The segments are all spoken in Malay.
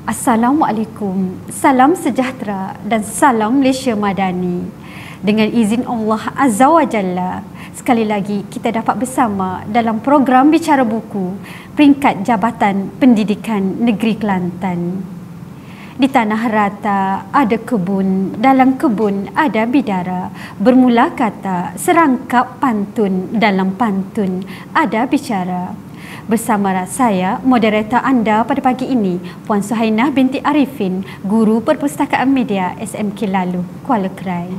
Assalamualaikum, salam sejahtera dan salam Malaysia Madani. Dengan izin Allah Azza wa Jalla, sekali lagi kita dapat bersama dalam program Bicara Buku, peringkat Jabatan Pendidikan Negeri Kelantan. Di tanah rata ada kebun, dalam kebun ada bidara. Bermula kata, serangkap pantun, dalam pantun ada bicara. Bersama saya, moderator anda pada pagi ini, Puan Suhainah binti Arifin, Guru Perpustakaan Media SMK Lalu, Kuala Krai.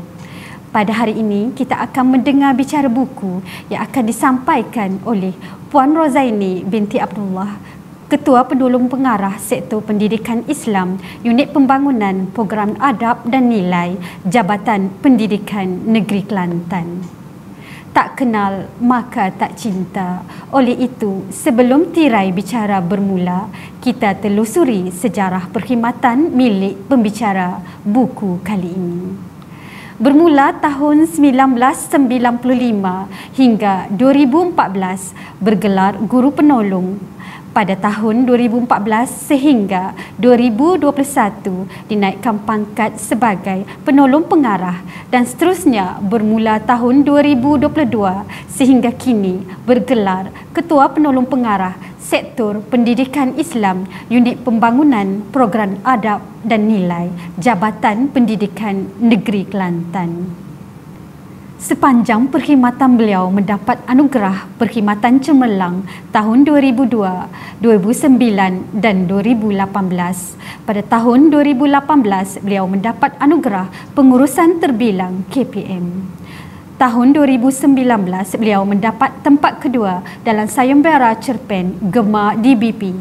Pada hari ini, kita akan mendengar bicara buku yang akan disampaikan oleh Puan Rozaini binti Abdullah, Ketua Penolong Pengarah Sektor Pendidikan Islam, Unit Pembangunan Program Adab dan Nilai, Jabatan Pendidikan Negeri Kelantan. Tak kenal maka tak cinta. Oleh itu, sebelum tirai bicara bermula, kita telusuri sejarah perkhidmatan milik pembicara buku kali ini. Bermula tahun 1995 hingga 2014 bergelar Guru Penolong. Pada tahun 2014 sehingga 2021 dinaikkan pangkat sebagai penolong pengarah dan seterusnya bermula tahun 2022 sehingga kini bergelar Ketua Penolong Pengarah Sektor Pendidikan Islam, Unit Pembangunan Program Adab dan Nilai, Jabatan Pendidikan Negeri Kelantan. Sepanjang perkhidmatan beliau mendapat anugerah Perkhidmatan Cemerlang tahun 2002, 2009 dan 2018. Pada tahun 2018, beliau mendapat anugerah Pengurusan Terbilang KPM. Tahun 2019, beliau mendapat tempat kedua dalam sayembara cerpen Gemar DBP.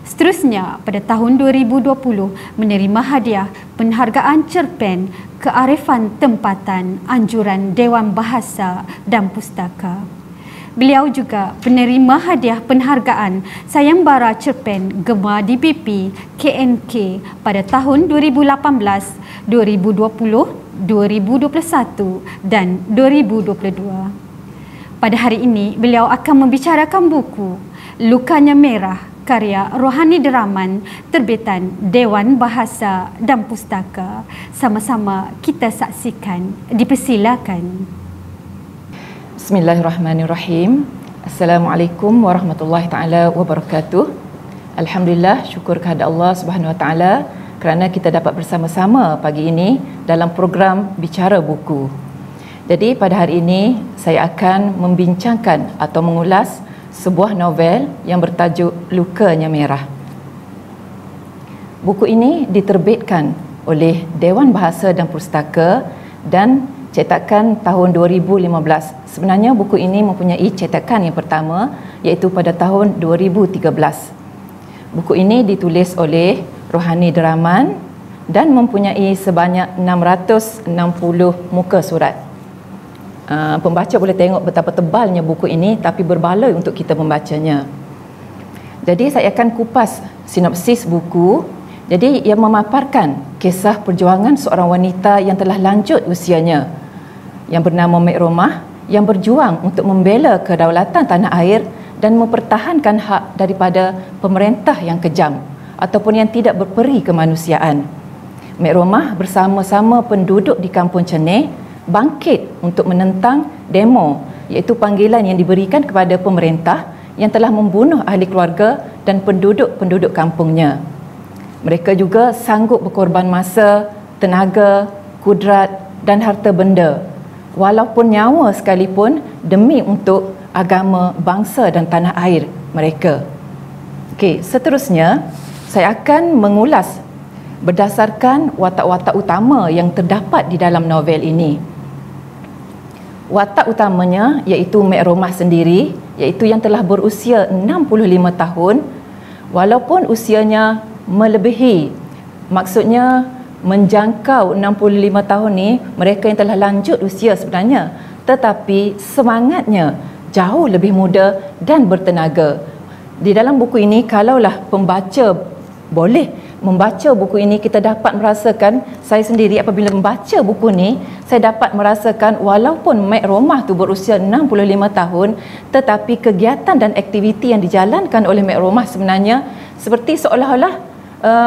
Seterusnya, pada tahun 2020 menerima hadiah penghargaan cerpen Kearifan Tempatan Anjuran Dewan Bahasa dan Pustaka. Beliau juga penerima hadiah penghargaan sayembara cerpen Gemar DBP KNK pada tahun 2018, 2020, 2021 dan 2022. Pada hari ini, beliau akan membicarakan buku Lukanya Merah karya Rohani Deraman, terbitan Dewan Bahasa dan Pustaka. Sama-sama kita saksikan. Dipersilakan. Bismillahirrahmanirrahim. Assalamualaikum warahmatullahi taala wabarakatuh. Alhamdulillah, syukur kehadrat Allah Subhanahu wa taala kerana kita dapat bersama-sama pagi ini dalam program Bicara Buku. Jadi pada hari ini saya akan membincangkan atau mengulas sebuah novel yang bertajuk Lukanya Merah. Buku ini diterbitkan oleh Dewan Bahasa dan Pustaka dan cetakan tahun 2015. Sebenarnya buku ini mempunyai cetakan yang pertama iaitu pada tahun 2013. Buku ini ditulis oleh Rohani Deraman dan mempunyai sebanyak 660 muka surat. Pembaca boleh tengok betapa tebalnya buku ini, tapi berbaloi untuk kita membacanya. Jadi saya akan kupas sinopsis buku. Jadi ia memaparkan kisah perjuangan seorang wanita yang telah lanjut usianya yang bernama Mek Romah yang berjuang untuk membela kedaulatan tanah air dan mempertahankan hak daripada pemerintah yang kejam ataupun yang tidak berperi kemanusiaan. Mek Romah bersama-sama penduduk di Kampung Ceneh bangkit untuk menentang demo, iaitu panggilan yang diberikan kepada pemerintah yang telah membunuh ahli keluarga dan penduduk-penduduk kampungnya. Mereka juga sanggup berkorban masa, tenaga, kudrat dan harta benda, walaupun nyawa sekalipun demi untuk agama, bangsa dan tanah air mereka. Okey, seterusnya saya akan mengulas berdasarkan watak-watak utama yang terdapat di dalam novel ini. Watak utamanya iaitu Mek Romah sendiri, iaitu yang telah berusia 65 tahun walaupun usianya melebihi, maksudnya menjangkau 65 tahun ni mereka yang telah lanjut usia sebenarnya, tetapi semangatnya jauh lebih muda dan bertenaga. Di dalam buku ini, kalaulah pembaca boleh membaca buku ini, kita dapat merasakan, saya sendiri apabila membaca buku ni, saya dapat merasakan walaupun Mek Romah tu berusia 65 tahun, tetapi kegiatan dan aktiviti yang dijalankan oleh Mek Romah sebenarnya seperti seolah-olah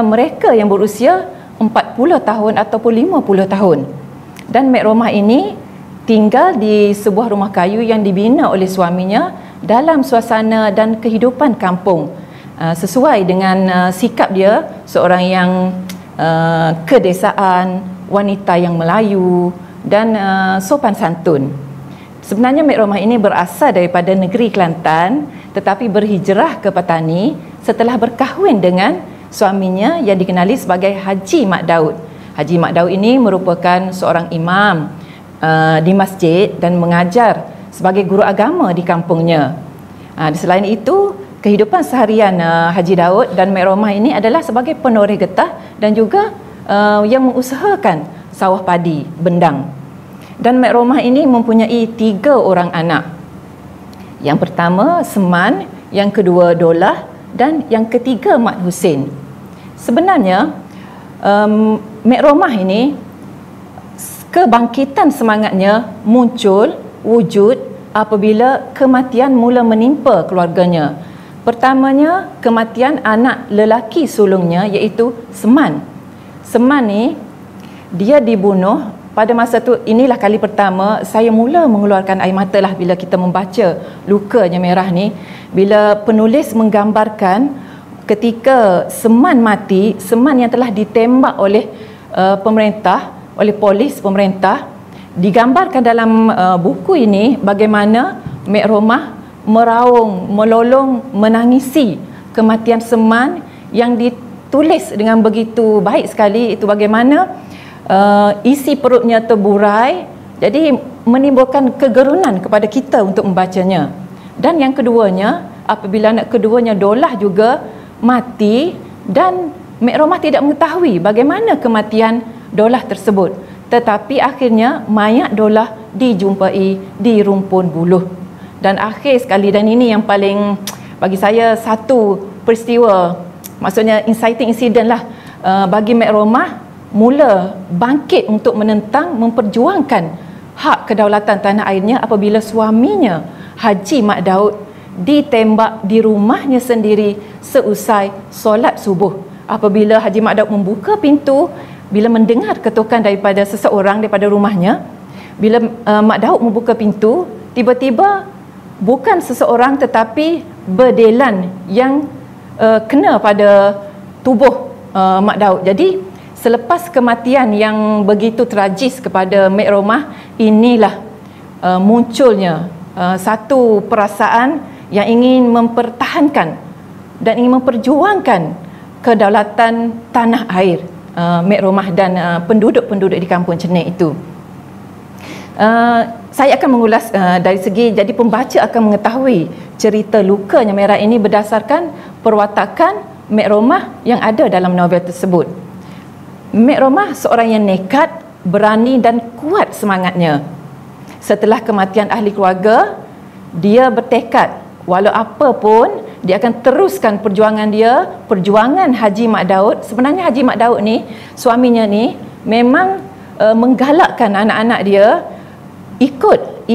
mereka yang berusia 40 tahun ataupun 50 tahun. Dan Mek Romah ini tinggal di sebuah rumah kayu yang dibina oleh suaminya dalam suasana dan kehidupan kampung, sesuai dengan sikap dia seorang yang kedesaan, wanita yang Melayu dan sopan santun. Sebenarnya Mek Romah ini berasal daripada negeri Kelantan tetapi berhijrah ke Patani setelah berkahwin dengan suaminya yang dikenali sebagai Haji Mak Daud. Haji Mak Daud ini merupakan seorang imam di masjid dan mengajar sebagai guru agama di kampungnya. Selain itu, kehidupan seharian Haji Daud dan Mek Romah ini adalah sebagai penoreh getah dan juga yang mengusahakan sawah padi bendang. Dan Mek Romah ini mempunyai 3 orang anak. Yang pertama Seman, yang kedua Dolah dan yang ketiga Mat Husin. Sebenarnya Mek Romah ini kebangkitan semangatnya muncul wujud apabila kematian mula menimpa keluarganya. Pertamanya kematian anak lelaki sulungnya iaitu Seman. Seman ni dia dibunuh. Pada masa tu, inilah kali pertama saya mula mengeluarkan air mata lah bila kita membaca lukanya merah ni. Bila penulis menggambarkan ketika Seman mati, Seman yang telah ditembak oleh pemerintah, oleh polis pemerintah, digambarkan dalam buku ini bagaimana Mek Romah meraung, melolong, menangisi kematian Seman yang ditulis dengan begitu baik sekali. Itu bagaimana isi perutnya terburai, jadi menimbulkan kegerunan kepada kita untuk membacanya. Dan yang keduanya, apabila anak keduanya Dolah juga mati dan Mek Romah tidak mengetahui bagaimana kematian Dolah tersebut, tetapi akhirnya mayat Dolah dijumpai di rumpun buluh. Dan akhir sekali, dan ini yang paling bagi saya satu peristiwa, maksudnya inciting incident lah bagi Mek Romah mula bangkit untuk menentang, memperjuangkan hak kedaulatan tanah airnya apabila suaminya Haji Mak Daud ditembak di rumahnya sendiri seusai solat subuh. Apabila Haji Mak Daud membuka pintu, bila mendengar ketukan daripada seseorang daripada rumahnya, bila Mak Daud membuka pintu, tiba-tiba bukan seseorang tetapi berdelan yang kena pada tubuh Mak Daud. Jadi selepas kematian yang begitu tragis kepada Mek Romah, inilah munculnya satu perasaan yang ingin mempertahankan dan ingin memperjuangkan kedaulatan tanah air Mek Romah dan penduduk-penduduk di kampung Cenik itu. Saya akan mengulas dari segi, jadi pembaca akan mengetahui cerita lukanya merah ini berdasarkan perwatakan Mek Romah yang ada dalam novel tersebut. Mek Romah seorang yang nekat, berani dan kuat semangatnya. Setelah kematian ahli keluarga, dia bertekad walau apa pun dia akan teruskan perjuangan dia, perjuangan Haji Mak Daud. Sebenarnya Haji Mak Daud ni, suaminya ni memang menggalakkan anak-anak dia ikut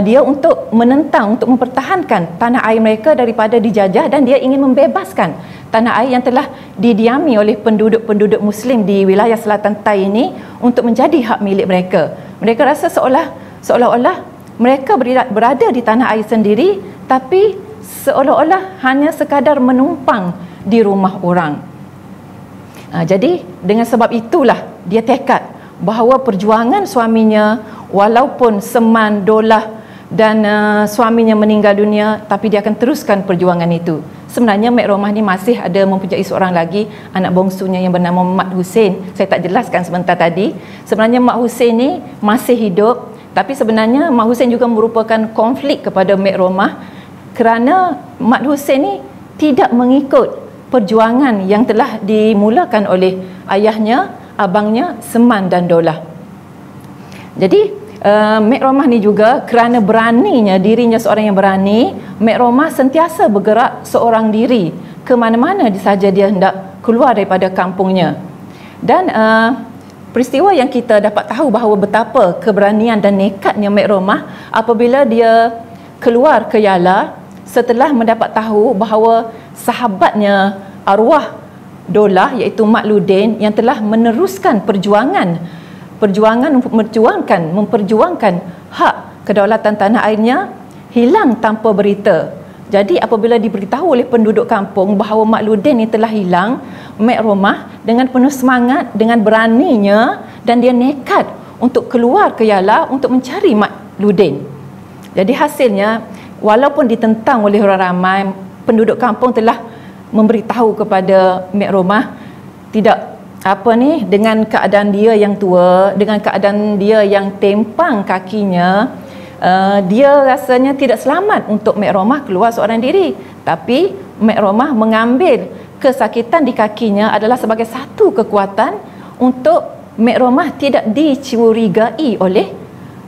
dia untuk menentang, untuk mempertahankan tanah air mereka daripada dijajah, dan dia ingin membebaskan tanah air yang telah didiami oleh penduduk-penduduk Muslim di wilayah selatan Thai ini untuk menjadi hak milik mereka. Mereka rasa seolah-olah mereka berada di tanah air sendiri, tapi seolah-olah hanya sekadar menumpang di rumah orang. Jadi dengan sebab itulah dia tekad bahawa perjuangan suaminya, walaupun Seman, Dolah dan suaminya meninggal dunia, tapi dia akan teruskan perjuangan itu. Sebenarnya Mek Romah ni masih ada mempunyai seorang lagi anak bongsunya yang bernama Mat Husin. Saya tak jelaskan sebentar tadi. Sebenarnya Mat Husin ni masih hidup, tapi sebenarnya Mat Husin juga merupakan konflik kepada Mek Romah kerana Mat Husin ni tidak mengikut perjuangan yang telah dimulakan oleh ayahnya, abangnya Seman dan Dolah. Jadi Mek Romah ni juga kerana beraninya, dirinya seorang yang berani, Mek Romah sentiasa bergerak seorang diri ke mana-mana sahaja dia hendak keluar daripada kampungnya. Dan peristiwa yang kita dapat tahu bahawa betapa keberanian dan nekatnya Mek Romah apabila dia keluar ke Yala setelah mendapat tahu bahawa sahabatnya, arwah Daulah iaitu Mat Ludin yang telah meneruskan perjuangan untuk memperjuangkan hak kedaulatan tanah airnya hilang tanpa berita. Jadi apabila diberitahu oleh penduduk kampung bahawa Mat Ludin ini telah hilang, Mek Romah dengan penuh semangat, dengan beraninya, dan dia nekat untuk keluar ke Yala untuk mencari Mat Ludin. Jadi hasilnya, walaupun ditentang oleh orang ramai, penduduk kampung telah memberitahu kepada Mek Romah dengan keadaan dia yang tua, dengan keadaan dia yang tempang kakinya, dia rasanya tidak selamat untuk Mek Romah keluar seorang diri. Tapi Mek Romah mengambil kesakitan di kakinya adalah sebagai satu kekuatan untuk Mek Romah tidak dicurigai oleh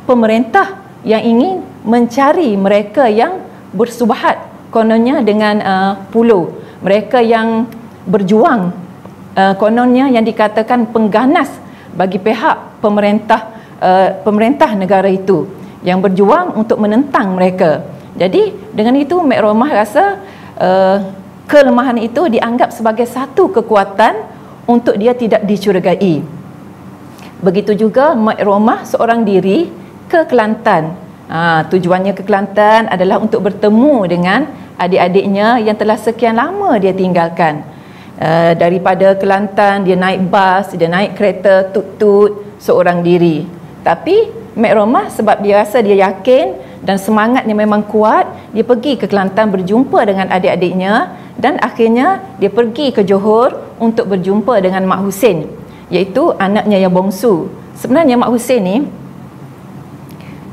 pemerintah yang ingin mencari mereka yang bersubahat, kononnya dengan pulau, mereka yang berjuang, kononnya yang dikatakan pengganas bagi pihak pemerintah negara itu, yang berjuang untuk menentang mereka. Jadi dengan itu Mek Romah rasa kelemahan itu dianggap sebagai satu kekuatan untuk dia tidak dicurigai. Begitu juga Mek Romah seorang diri ke Kelantan. Tujuannya ke Kelantan adalah untuk bertemu dengan adik-adiknya yang telah sekian lama dia tinggalkan. Daripada Kelantan dia naik bas, dia naik kereta tut-tut seorang diri. Tapi Mek Romah sebab dia rasa dia yakin dan semangatnya memang kuat, dia pergi ke Kelantan berjumpa dengan adik-adiknya dan akhirnya dia pergi ke Johor untuk berjumpa dengan Mak Husin, iaitu anaknya yang bongsu. Sebenarnya Mak Husin ni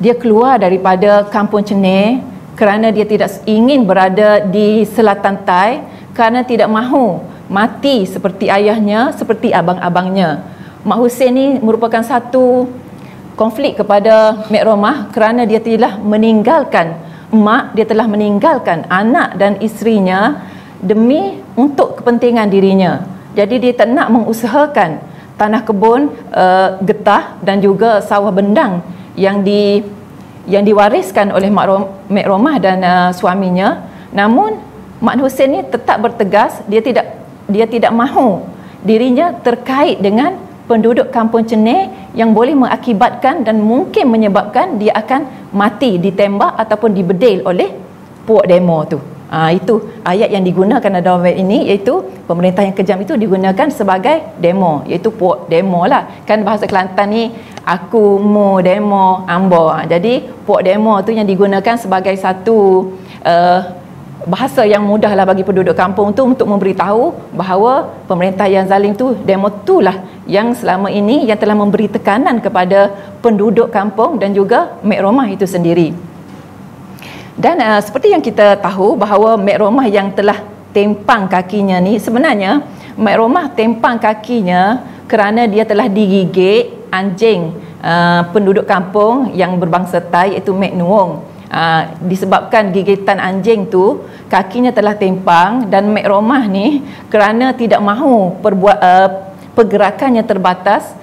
dia keluar daripada Kampung Cenir kerana dia tidak ingin berada di selatan Tai, kerana tidak mahu mati seperti ayahnya, seperti abang-abangnya. Mak Husin ni merupakan satu konflik kepada Mek Romah kerana dia telah meninggalkan mak, dia telah meninggalkan anak dan isterinya demi untuk kepentingan dirinya. Jadi dia tak nak mengusahakan tanah kebun, getah dan juga sawah bendang yang diwariskan oleh Mek Romah dan suaminya. Namun Mak Husin ni tetap bertegas, dia tidak mahu dirinya terkait dengan penduduk Kampung Cenir yang boleh mengakibatkan dan mungkin menyebabkan dia akan mati, ditembak ataupun dibedil oleh puak demo tu. Itu ayat yang digunakan dalam ayat ini, iaitu pemerintah yang kejam itu digunakan sebagai demo, iaitu puak demo lah. Kan bahasa Kelantan ni aku mu demo ambo. Jadi puak demo tu yang digunakan sebagai satu bahasa yang mudahlah bagi penduduk kampung tu untuk memberitahu bahawa pemerintah yang zalim tu, demo itulah yang selama ini yang telah memberi tekanan kepada penduduk kampung dan juga Mek Romah itu sendiri. Dan seperti yang kita tahu bahawa Mek Romah yang telah tempang kakinya ni, sebenarnya Mek Romah tempang kakinya kerana dia telah digigit anjing penduduk kampung yang berbangsa Tai, iaitu Mek Nuong. Disebabkan gigitan anjing tu, kakinya telah tempang, dan Mek Romah ni kerana tidak mahu pergerakannya terbatas,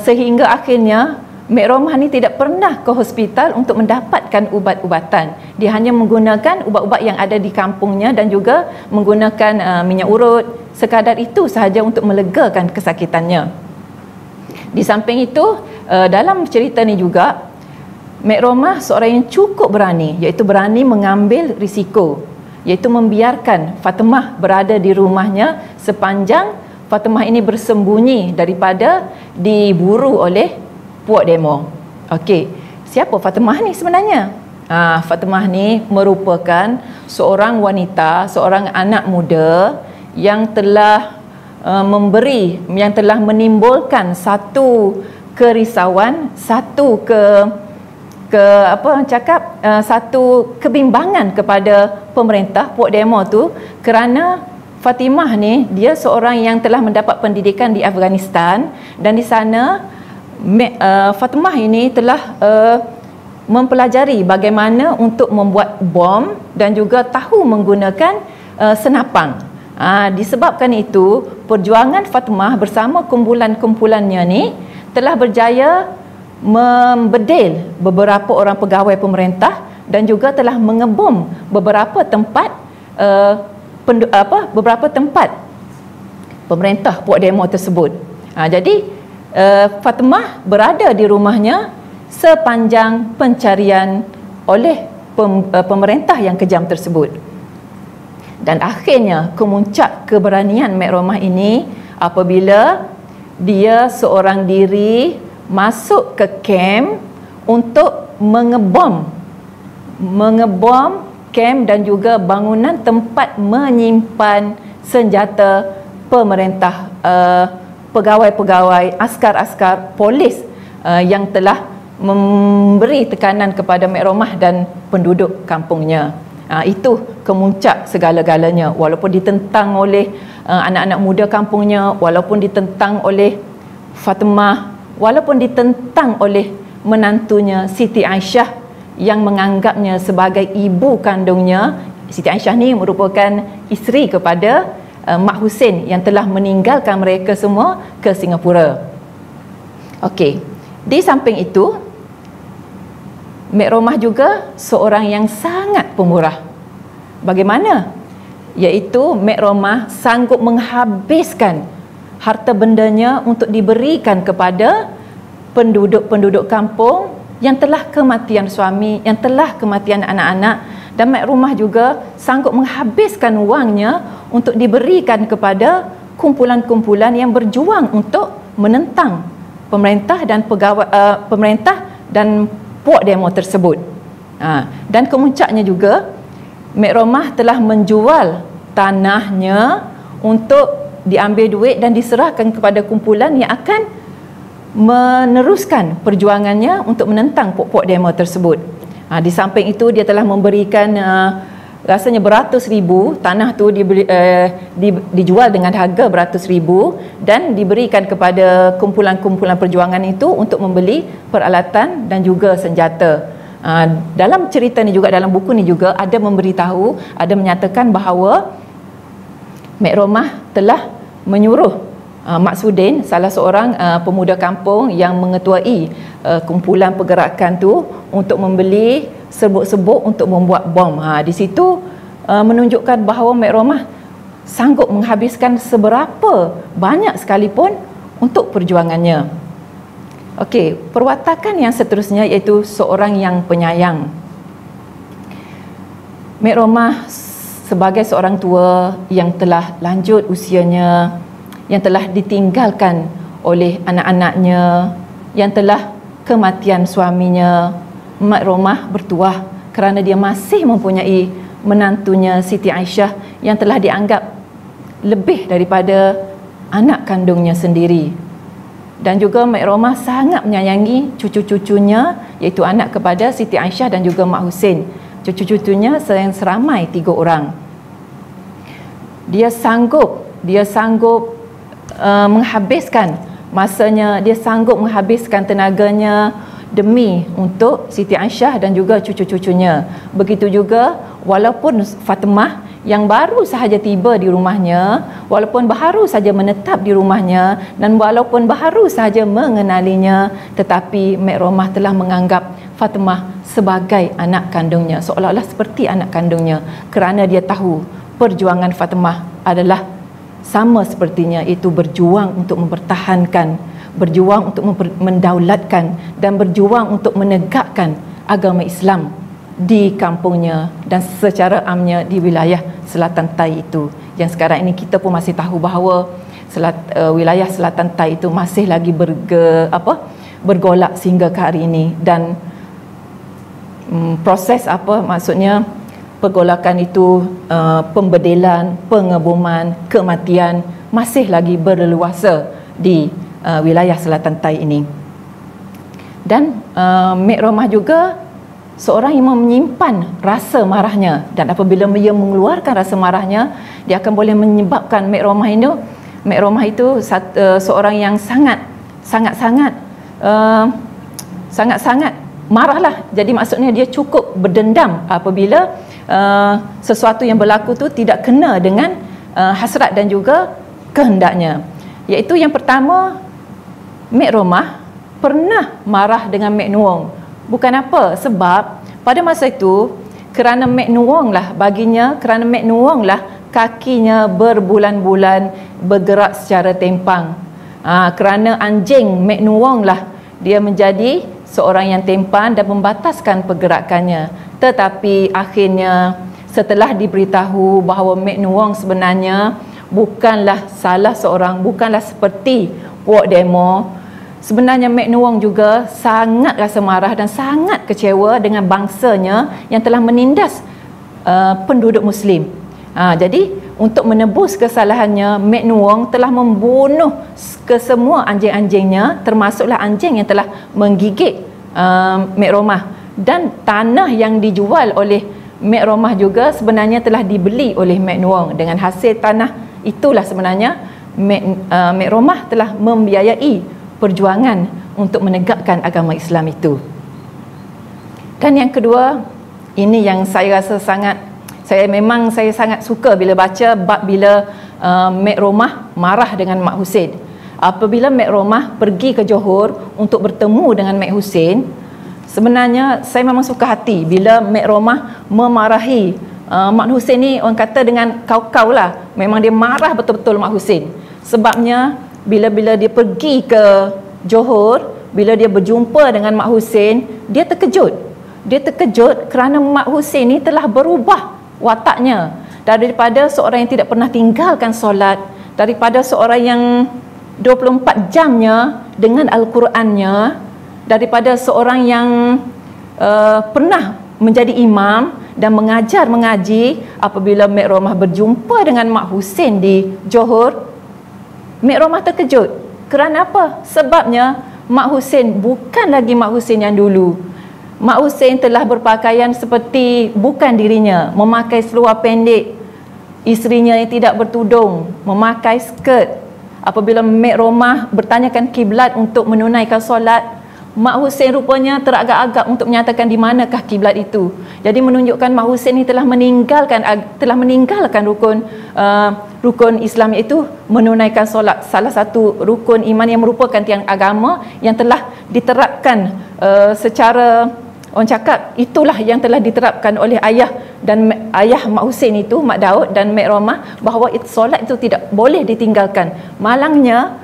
sehingga akhirnya Mek Romah ni tidak pernah ke hospital untuk mendapatkan ubat-ubatan. Dia hanya menggunakan ubat-ubat yang ada di kampungnya dan juga menggunakan minyak urut, sekadar itu sahaja untuk melegakan kesakitannya. Di samping itu, dalam cerita ni juga Mek Romah seorang yang cukup berani, iaitu berani mengambil risiko, iaitu membiarkan Fatimah berada di rumahnya sepanjang Fatimah ini bersembunyi daripada diburu oleh puak demo. Okey, siapa Fatimah ni sebenarnya? Fatimah ni merupakan seorang wanita, seorang anak muda yang telah yang telah menimbulkan satu kerisauan, satu satu kebimbangan kepada pemerintah puak demo tu, kerana Fatimah ni dia seorang yang telah mendapat pendidikan di Afghanistan, dan di sana Fatimah ini telah mempelajari bagaimana untuk membuat bom dan juga tahu menggunakan senapang. Disebabkan itu, perjuangan Fatimah bersama kumpulan-kumpulannya ni telah berjaya membedil beberapa orang pegawai pemerintah dan juga telah mengebom beberapa tempat pemerintah Puak Demo tersebut. Jadi Fatimah berada di rumahnya sepanjang pencarian oleh pemerintah yang kejam tersebut. Dan akhirnya kemuncak keberanian Mek Romah ini apabila dia seorang diri masuk ke kem untuk mengebom kem dan juga bangunan tempat menyimpan senjata pemerintah, pegawai-pegawai, askar-askar polis yang telah memberi tekanan kepada Mek Romah dan penduduk kampungnya. Itu kemuncak segala-galanya, walaupun ditentang oleh anak-anak muda kampungnya, walaupun ditentang oleh Fatimah, walaupun ditentang oleh menantunya Siti Aisyah yang menganggapnya sebagai ibu kandungnya. Siti Aisyah ni merupakan isteri kepada Mak Hussein yang telah meninggalkan mereka semua ke Singapura. Okey, di samping itu Mek Romah juga seorang yang sangat pemurah. Bagaimana? Iaitu Mek Romah sanggup menghabiskan harta bendanya untuk diberikan kepada penduduk-penduduk kampung yang telah kematian suami, yang telah kematian anak-anak. Dan Mek Romah juga sanggup menghabiskan wangnya untuk diberikan kepada kumpulan-kumpulan yang berjuang untuk menentang pemerintah dan pemerintah dan Puak Demo tersebut. Dan kemuncaknya juga Mek Romah telah menjual tanahnya untuk diambil duit dan diserahkan kepada kumpulan yang akan meneruskan perjuangannya untuk menentang Puak Demo tersebut. Di samping itu dia telah memberikan rasanya beratus ribu tanah tu dijual dengan harga beratus ribu dan diberikan kepada kumpulan-kumpulan perjuangan itu untuk membeli peralatan dan juga senjata. Dalam cerita ni juga, dalam buku ni juga ada memberitahu, ada menyatakan bahawa Mek Romah telah menyuruh Mak Sudin, salah seorang pemuda kampung yang mengetuai kumpulan pergerakan tu, untuk membeli serbuk-serbuk untuk membuat bom. Di situ menunjukkan bahawa Mek Romah sanggup menghabiskan seberapa banyak sekalipun untuk perjuangannya. Okey, perwatakan yang seterusnya iaitu seorang yang penyayang. Mek Romah sebagai seorang tua yang telah lanjut usianya, yang telah ditinggalkan oleh anak-anaknya, yang telah kematian suaminya, Mek Romah bertuah kerana dia masih mempunyai menantunya Siti Aisyah yang telah dianggap lebih daripada anak kandungnya sendiri. Dan juga Mek Romah sangat menyayangi cucu-cucunya, iaitu anak kepada Siti Aisyah dan juga Mak Hussein. Cucu-cucunya seramai 3 orang. Dia sanggup menghabiskan masanya, dia sanggup menghabiskan tenaganya demi untuk Siti Aisyah dan juga cucu-cucunya. Begitu juga walaupun Fatimah yang baru sahaja tiba di rumahnya, walaupun baru saja menetap di rumahnya dan walaupun baru sahaja mengenalinya, tetapi Mek Romah telah menganggap Fatimah sebagai anak kandungnya, seolah-olah seperti anak kandungnya, kerana dia tahu perjuangan Fatimah adalah sama sepertinya, itu berjuang untuk mempertahankan, berjuang untuk mendaulatkan dan berjuang untuk menegakkan agama Islam di kampungnya dan secara amnya di wilayah Selatan Tai itu. Yang sekarang ini kita pun masih tahu bahawa wilayah Selatan Tai itu masih lagi bergolak sehingga ke hari ini, dan proses maksudnya pergolakan itu, pembedelan, pengeboman, kematian masih lagi berleluasa di wilayah Selatan Tai ini. Dan Mek Romah juga seorang yang menyimpan rasa marahnya, dan apabila dia mengeluarkan rasa marahnya, dia akan boleh menyebabkan Mek Romah itu seorang yang sangat marahlah. Jadi maksudnya dia cukup berdendam apabila sesuatu yang berlaku tu tidak kena dengan hasrat dan juga kehendaknya. Iaitu yang pertama, Mek Romah pernah marah dengan Mek Nuong. Bukan apa, sebab pada masa itu kerana Mek Nuong lah kakinya berbulan-bulan bergerak secara tempang. Kerana anjing Mek Nuwong lah dia menjadi seorang yang tempang dan membataskan pergerakannya. Tetapi akhirnya setelah diberitahu bahawa Mek Nuwong sebenarnya bukanlah bukanlah seperti puak demo, sebenarnya Mek Nuwong juga sangat rasa marah dan sangat kecewa dengan bangsanya yang telah menindas penduduk Muslim. Jadi untuk menebus kesalahannya, Mek Nuwong telah membunuh kesemua anjing-anjingnya, termasuklah anjing yang telah menggigit Mek Romah. Dan tanah yang dijual oleh Mek Romah juga sebenarnya telah dibeli oleh Mek Nuwong. Dengan hasil tanah itulah sebenarnya Mek Romah telah membiayai perjuangan untuk menegakkan agama Islam itu. Dan yang kedua, ini yang saya rasa saya sangat suka bila baca bab bila Mek Romah marah dengan Mak Husin. Apabila Mek Romah pergi ke Johor untuk bertemu dengan Mek Husin, sebenarnya saya memang suka hati bila Mek Romah memarahi Mak Husin ni, orang kata dengan kau-kau lah. Memang dia marah betul-betul Mak Husin. Sebabnya bila dia pergi ke Johor, bila dia berjumpa dengan Mak Husin, dia terkejut. Dia terkejut kerana Mak Husin ni telah berubah wataknya, daripada seorang yang tidak pernah tinggalkan solat, daripada seorang yang 24 jamnya dengan Al-Qurannya, daripada seorang yang pernah menjadi imam dan mengaji. Apabila Mek Romah berjumpa dengan Mak Husin di Johor, Mek Romah terkejut. Kerana apa? Sebabnya Mak Husin bukan lagi Mak Husin yang dulu. Mak Husin telah berpakaian seperti bukan dirinya, memakai seluar pendek, isterinya yang tidak bertudung, memakai skirt. Apabila Mek Romah bertanyakan kiblat untuk menunaikan solat, Mak Husin rupanya teragak-agak untuk menyatakan di manakah kiblat itu. Jadi menunjukkan Mak Husin ini telah meninggalkan rukun Islam, iaitu menunaikan solat, salah satu rukun iman yang merupakan tiang agama yang telah diterapkan secara, orang cakap itulah yang telah diterapkan oleh ayah Mak Husin itu, Mak Daud dan Mek Romah, bahawa solat itu tidak boleh ditinggalkan. Malangnya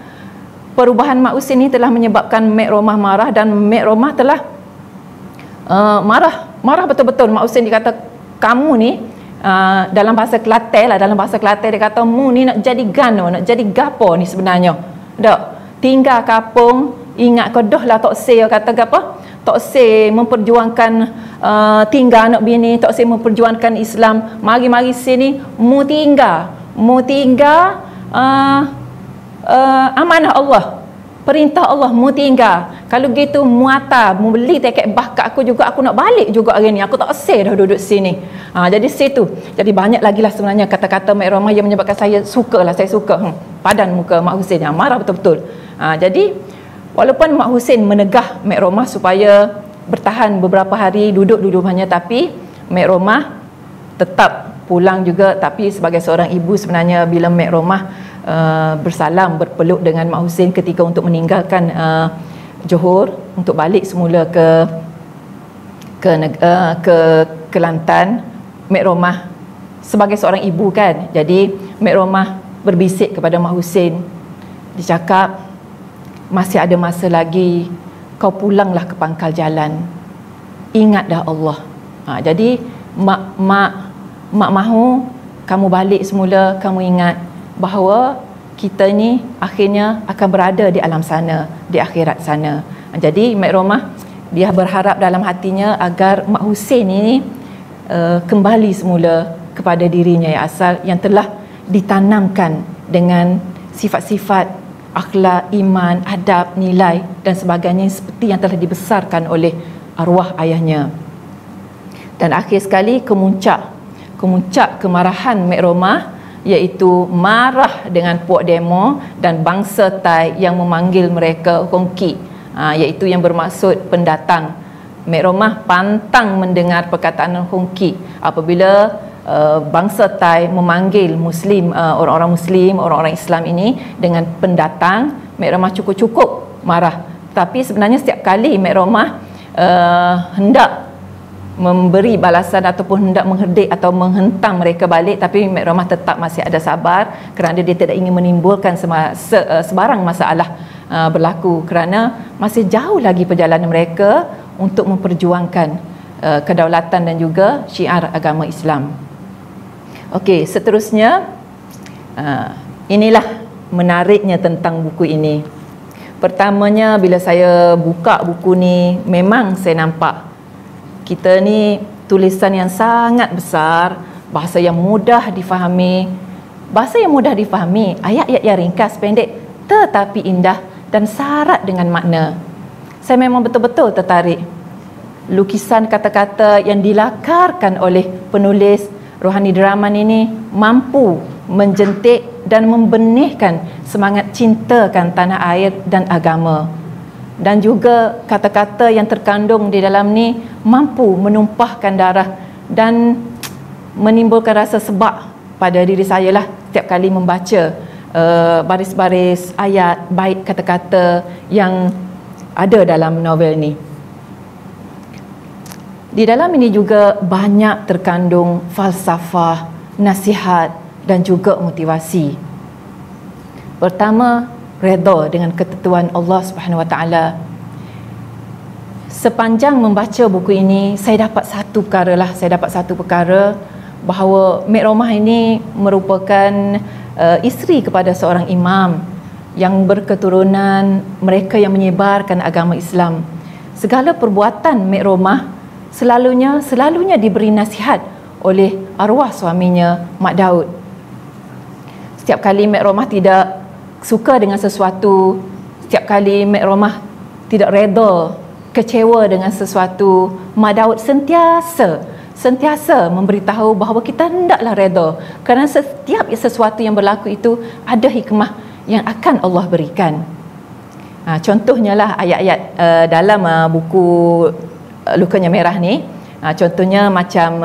perubahan Mak Husin ini telah menyebabkan Mek Romah marah, dan Mek Romah telah marah betul-betul. Mak Husin dia kata, kamu ni dalam bahasa Kelantan dia kata, mu ni nak jadi gano, nak jadi gapo ni sebenarnya. Dak, tinggal kapung, ingat kodoh lah tok se kata gapo? Tok se memperjuangkan tinggal anak bini, tok se memperjuangkan Islam. Mari sini mu tinggal amanah Allah, perintah Allah, mu tinggal. Kalau gitu mu beli tiket bah kat aku juga, aku nak balik juga hari ni, aku tak asal dah duduk sini. Jadi situ. Jadi banyak lagi lah sebenarnya kata-kata Mek Romah yang menyebabkan saya suka padan muka Mak Husin, marah betul-betul. Jadi walaupun Mak Husin menegah Mek Romah supaya bertahan beberapa hari duduk di rumahnya, tapi Mek Romah tetap pulang juga. Tapi sebagai seorang ibu sebenarnya, bila Mek Romah bersalam, berpeluk dengan Mak Husin ketika untuk meninggalkan Johor untuk balik semula ke Kelantan, Mek Romah sebagai seorang ibu kan, jadi Mek Romah berbisik kepada Mak Husin. Dia cakap, masih ada masa lagi, kau pulanglah ke pangkal jalan, ingat dah Allah. Jadi mak mahu kamu balik semula, kamu ingat bahawa kita ni akhirnya akan berada di alam sana, di akhirat sana. Jadi Mek Romah dia berharap dalam hatinya agar Mak Husin ini kembali semula kepada dirinya yang asal, yang telah ditanamkan dengan sifat-sifat akhlak, iman, adab, nilai dan sebagainya seperti yang telah dibesarkan oleh arwah ayahnya. Dan akhir sekali kemuncak kemarahan Mek Romah, iaitu marah dengan puak demo dan bangsa Thai yang memanggil mereka Hongki, iaitu yang bermaksud pendatang. Mek Romah pantang mendengar perkataan Hongki apabila bangsa Thai memanggil Muslim, orang-orang Muslim, orang-orang Islam ini dengan pendatang. Mek Romah cukup marah. Tapi sebenarnya setiap kali Mek Romah hendak memberi balasan ataupun hendak mengherdik atau menghentam mereka balik, tapi Mek Romah tetap masih ada sabar kerana dia tidak ingin menimbulkan sebarang masalah berlaku, kerana masih jauh lagi perjalanan mereka untuk memperjuangkan kedaulatan dan juga syiar agama Islam. Okey, seterusnya inilah menariknya tentang buku ini. Pertamanya bila saya buka buku ni, memang saya nampak kita ni tulisan yang sangat besar, bahasa yang mudah difahami. Bahasa yang mudah difahami, ayat-ayat yang ringkas, pendek tetapi indah dan syarat dengan makna. Saya memang betul-betul tertarik. Lukisan kata-kata yang dilakarkan oleh penulis Rohani Deraman ini mampu menjentik dan membenihkan semangat cintakan tanah air dan agama. Dan juga kata-kata yang terkandung di dalam ni mampu menumpahkan darah dan menimbulkan rasa sebab pada diri saya lah setiap kali membaca baris-baris ayat, bait kata-kata yang ada dalam novel ni. Di dalam ini juga banyak terkandung falsafah, nasihat dan juga motivasi. Pertama, redha dengan ketentuan Allah Subhanahu Wa Taala. Sepanjang membaca buku ini, saya dapat satu perkara bahawa Mek Romah ini merupakan isteri kepada seorang imam yang berketurunan mereka yang menyebarkan agama Islam. Segala perbuatan Mek Romah selalunya diberi nasihat oleh arwah suaminya, Mak Daud. Setiap kali Mek Romah tidak suka dengan sesuatu, setiap kali Mek Romah tidak reda, kecewa dengan sesuatu, Mak Daud sentiasa memberitahu bahawa kita hendaklah reda, kerana setiap sesuatu yang berlaku itu ada hikmah yang akan Allah berikan. Contohnya lah ayat-ayat dalam buku Lukanya Merah ni. Contohnya macam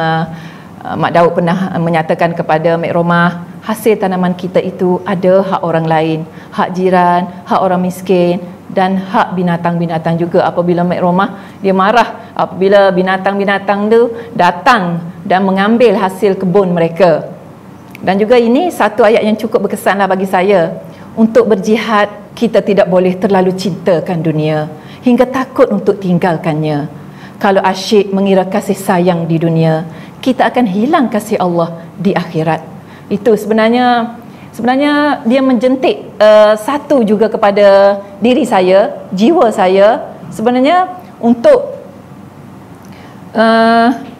Mak Daud pernah menyatakan kepada Mek Romah, hasil tanaman kita itu ada hak orang lain, hak jiran, hak orang miskin dan hak binatang-binatang juga. Apabila Mek Romah dia marah apabila binatang-binatang tu datang dan mengambil hasil kebun mereka. Dan juga ini satu ayat yang cukup berkesanlah bagi saya. Untuk berjihad, kita tidak boleh terlalu cintakan dunia hingga takut untuk tinggalkannya. Kalau asyik mengira kasih sayang di dunia, kita akan hilang kasih Allah di akhirat. Itu sebenarnya dia menjentik satu juga kepada diri saya, jiwa saya, sebenarnya untuk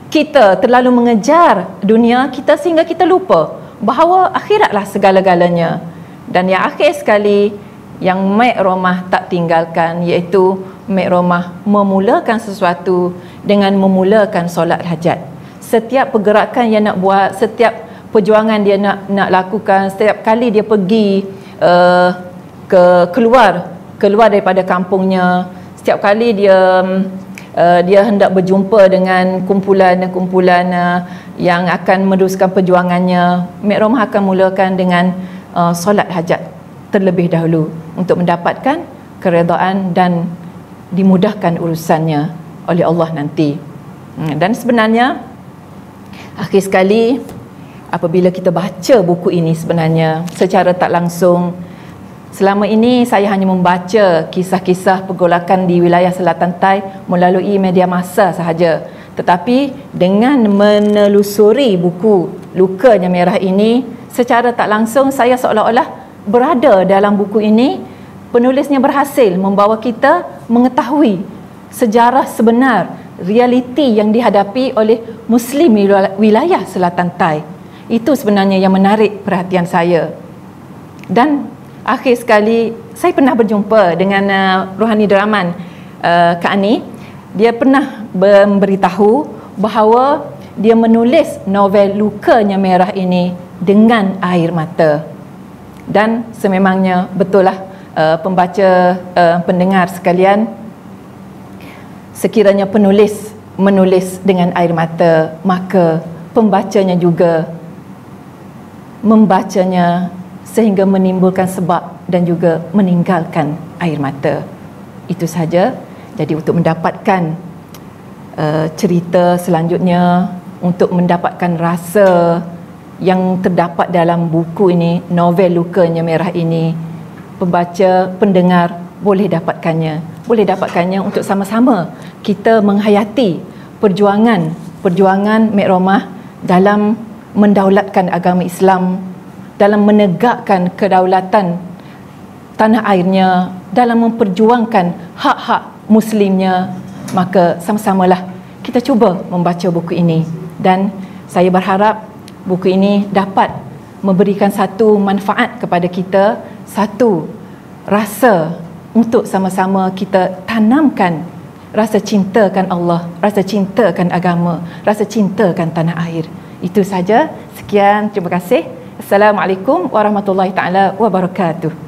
kita terlalu mengejar dunia kita sehingga kita lupa bahawa akhiratlah segala-galanya. Dan yang akhir sekali yang Mek Romah tak tinggalkan, iaitu Mek Romah memulakan sesuatu dengan memulakan solat hajat. Setiap pergerakan yang nak buat, setiap perjuangan dia nak lakukan, setiap kali dia pergi keluar daripada kampungnya, setiap kali dia hendak berjumpa dengan kumpulan yang akan meneruskan perjuangannya, Mek Romah akan mulakan dengan solat hajat terlebih dahulu untuk mendapatkan keredaan dan dimudahkan urusannya oleh Allah nanti. Dan sebenarnya akhir sekali apabila kita baca buku ini, sebenarnya secara tak langsung, selama ini saya hanya membaca kisah-kisah pergolakan di wilayah Selatan Thai melalui media massa sahaja. Tetapi dengan menelusuri buku Lukanya Merah ini, secara tak langsung saya seolah-olah berada dalam buku ini. Penulisnya berhasil membawa kita mengetahui sejarah sebenar, realiti yang dihadapi oleh Muslim wilayah Selatan Thai. Itu sebenarnya yang menarik perhatian saya. Dan akhir sekali saya pernah berjumpa dengan Rohani Deraman, Kak Ani. Dia pernah memberitahu bahawa dia menulis novel Lukanya Merah ini dengan air mata. Dan sememangnya betul lah, pembaca, pendengar sekalian, sekiranya penulis menulis dengan air mata, maka pembacanya juga membacanya sehingga menimbulkan sebab dan juga meninggalkan air mata. Itu sahaja. Jadi untuk mendapatkan cerita selanjutnya untuk mendapatkan rasa yang terdapat dalam buku ini, novel Lukanya Merah ini, pembaca, pendengar boleh dapatkannya untuk sama-sama kita menghayati perjuangan Mek Romah dalam mendaulatkan agama Islam, dalam menegakkan kedaulatan tanah airnya, dalam memperjuangkan hak-hak muslimnya. Maka sama-samalah kita cuba membaca buku ini, dan saya berharap buku ini dapat memberikan satu manfaat kepada kita, satu rasa untuk sama-sama kita tanamkan rasa cintakan Allah, rasa cintakan agama, rasa cintakan tanah air. Itu saja. Sekian, terima kasih. Assalamualaikum warahmatullahi taala wabarakatuh.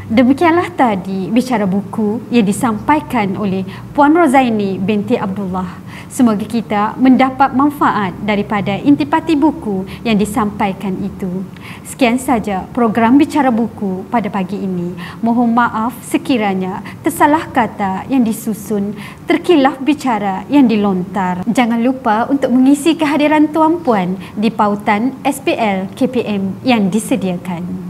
Demikianlah tadi bicara buku yang disampaikan oleh Puan Rozaini binti Abdullah. Semoga kita mendapat manfaat daripada intipati buku yang disampaikan itu. Sekian saja program Bicara Buku pada pagi ini. Mohon maaf sekiranya tersalah kata yang disusun, terkilaf bicara yang dilontar. Jangan lupa untuk mengisi kehadiran tuan puan di pautan SPL KPM yang disediakan.